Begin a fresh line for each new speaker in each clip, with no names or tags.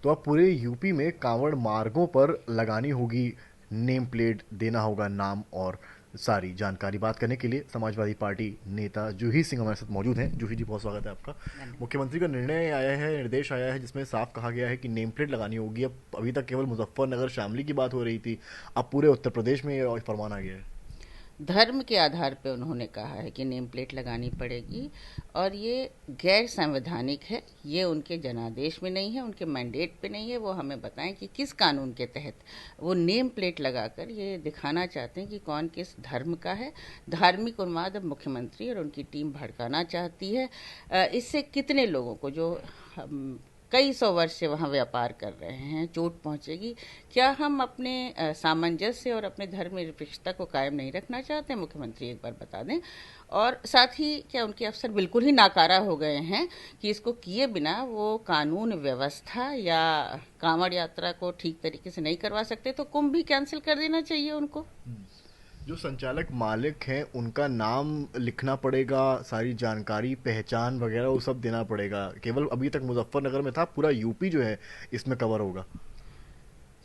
तो अब पूरे यूपी में कांवड़ मार्गों पर लगानी होगी नेम प्लेट, देना होगा नाम और सारी जानकारी। बात करने के लिए समाजवादी पार्टी नेता जूही सिंह हमारे साथ मौजूद हैं। जूही जी, बहुत स्वागत है आपका।
धन्यवाद।
मुख्यमंत्री का निर्णय आया है, निर्देश आया है, जिसमें साफ कहा गया है कि नेम प्लेट लगानी होगी। अब अभी तक केवल मुजफ्फरनगर शामली की बात हो रही थी, अब पूरे उत्तर प्रदेश में ये फरमान आ गया है।
धर्म के आधार पे उन्होंने कहा है कि नेम प्लेट लगानी पड़ेगी और ये गैर संवैधानिक है। ये उनके जनादेश में नहीं है, उनके मैंडेट पे नहीं है। वो हमें बताएं कि किस कानून के तहत वो नेम प्लेट लगाकर ये दिखाना चाहते हैं कि कौन किस धर्म का है। धार्मिक उन्माद अब मुख्यमंत्री और उनकी टीम भड़काना चाहती है। इससे कितने लोगों को जो कई सौ वर्ष से वहाँ व्यापार कर रहे हैं चोट पहुँचेगी। क्या हम अपने सामंजस्य और अपने धर्म निरपेक्षता को कायम नहीं रखना चाहते? मुख्यमंत्री एक बार बता दें। और साथ ही क्या उनके अफसर बिल्कुल ही नाकारा हो गए हैं कि इसको किए बिना वो कानून व्यवस्था या कांवड़ यात्रा को ठीक तरीके से नहीं करवा सकते? तो कुंभ भी कैंसिल कर देना चाहिए उनको।
जो संचालक मालिक हैं उनका नाम लिखना पड़ेगा, सारी जानकारी पहचान वगैरह वो सब देना पड़ेगा। केवल अभी तक मुजफ्फरनगर में था, पूरा यूपी जो है इसमें कवर होगा।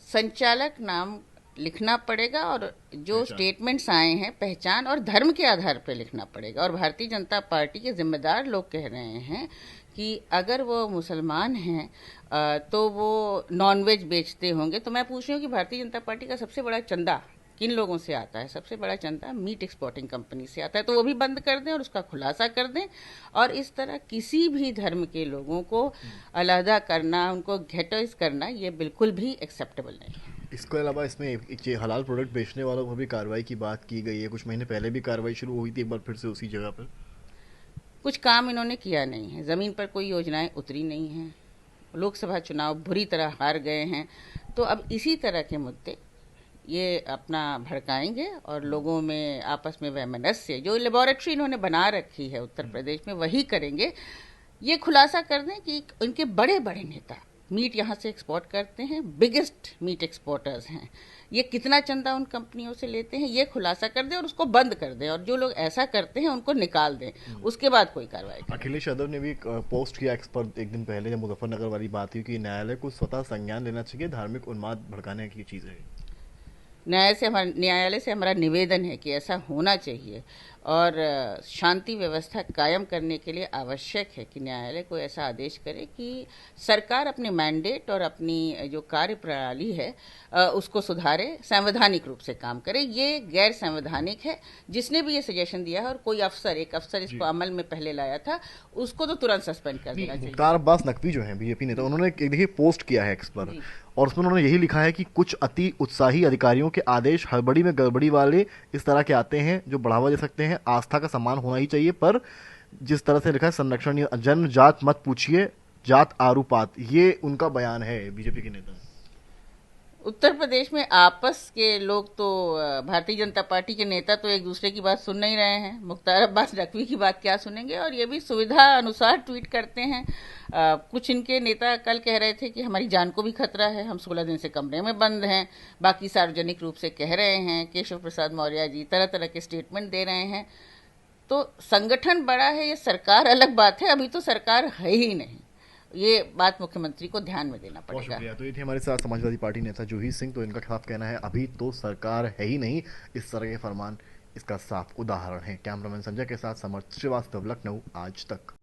संचालक नाम लिखना पड़ेगा और जो
पहचान।
स्टेटमेंट्स आए हैं पहचान और धर्म के आधार पर लिखना पड़ेगा। और भारतीय जनता पार्टी के जिम्मेदार लोग कह रहे हैं कि अगर वो मुसलमान हैं तो वो नॉनवेज बेचते होंगे। तो मैं पूछ रही हूँ कि भारतीय जनता पार्टी का सबसे बड़ा चंदा किन लोगों से आता है? सबसे बड़ा चंदा मीट एक्सपोर्टिंग कंपनी से आता है। तो वो भी बंद कर दें और उसका खुलासा कर दें। और इस तरह किसी भी धर्म के लोगों को अलहदा करना, उनको घेटोइज करना, ये बिल्कुल भी एक्सेप्टेबल नहीं है।
इसके अलावा इसमें एक ये हलाल प्रोडक्ट बेचने वालों पर भी कार्रवाई की बात की गई है। कुछ महीने पहले भी कार्रवाई शुरू हुई थी, एक बार फिर से उसी जगह पर।
कुछ काम इन्होंने किया नहीं है, ज़मीन पर कोई योजनाएं उतरी नहीं हैं। लोकसभा चुनाव बुरी तरह हार गए हैं। तो अब इसी तरह के मुद्दे ये अपना भड़काएंगे और लोगों में आपस में वैमनस्य, जो लेबोरेटरी इन्होंने बना रखी है उत्तर प्रदेश में, वही करेंगे। ये खुलासा कर दें कि उनके बड़े बड़े नेता मीट यहाँ से एक्सपोर्ट करते हैं, बिगेस्ट मीट एक्सपोर्टर्स हैं। ये कितना चंदा उन कंपनियों से लेते हैं, ये खुलासा कर दें और उसको बंद कर दें। और जो लोग ऐसा करते हैं उनको निकाल दें, उसके बाद कोई कार्रवाई करें।
अखिलेश यादव ने भी एक पोस्ट किया एक्स पर एक दिन पहले, जब मुजफ्फरनगर वाली बात हुई, कि न्यायालय को स्वतः संज्ञान लेना चाहिए, धार्मिक उन्माद भड़काने की चीज़ है।
न्यायालय से हमारा निवेदन है कि ऐसा होना चाहिए और शांति व्यवस्था कायम करने के लिए आवश्यक है कि न्यायालय को ऐसा आदेश करे कि सरकार अपने मैंडेट और अपनी जो कार्य प्रणाली है उसको सुधारे, संवैधानिक रूप से काम करे। ये गैर संवैधानिक है। जिसने भी ये सजेशन दिया है, और कोई अफसर, एक अफसर इसको अमल में पहले लाया था, उसको तो तुरंत सस्पेंड कर देना चाहिए।
मुख्तार अब्बास नकवी जो हैं बीजेपी नेता, उन्होंने एक देखिए पोस्ट किया है एक्स पर, और उसमें उन्होंने यही लिखा है कि कुछ अति उत्साही अधिकारियों के आदेश हड़बड़ी में गड़बड़ी वाले इस तरह के आते हैं जो बढ़ावा दे सकते हैं। आस्था का सम्मान होना ही चाहिए, पर जिस तरह से लिखा है संरक्षण जन्म जात मत पूछिए, जात आरूपात, ये उनका बयान है बीजेपी के नेता।
उत्तर प्रदेश में आपस के लोग तो भारतीय जनता पार्टी के नेता तो एक दूसरे की बात सुन नहीं रहे हैं। मुख्तार अब्बास नकवी की बात क्या सुनेंगे? और ये भी सुविधा अनुसार ट्वीट करते हैं। कुछ इनके नेता कल कह रहे थे कि हमारी जान को भी खतरा है, हम 16 दिन से कमरे में बंद हैं। बाकी सार्वजनिक रूप से कह रहे हैं। केशव प्रसाद मौर्य जी तरह तरह के स्टेटमेंट दे रहे हैं। तो संगठन बड़ा है, ये सरकार अलग बात है। अभी तो सरकार है ही नहीं। ये बात मुख्यमंत्री को ध्यान में देना
बहुत
पड़ेगा।
शुक्रिया। तो ये थे हमारे साथ समाजवादी पार्टी नेता जूही सिंह। तो इनका साफ कहना है अभी तो सरकार है ही नहीं, इस तरह के फरमान इसका साफ उदाहरण है। कैमरामैन संजय के साथ समर्थ श्रीवास्तव, लखनऊ, आज तक।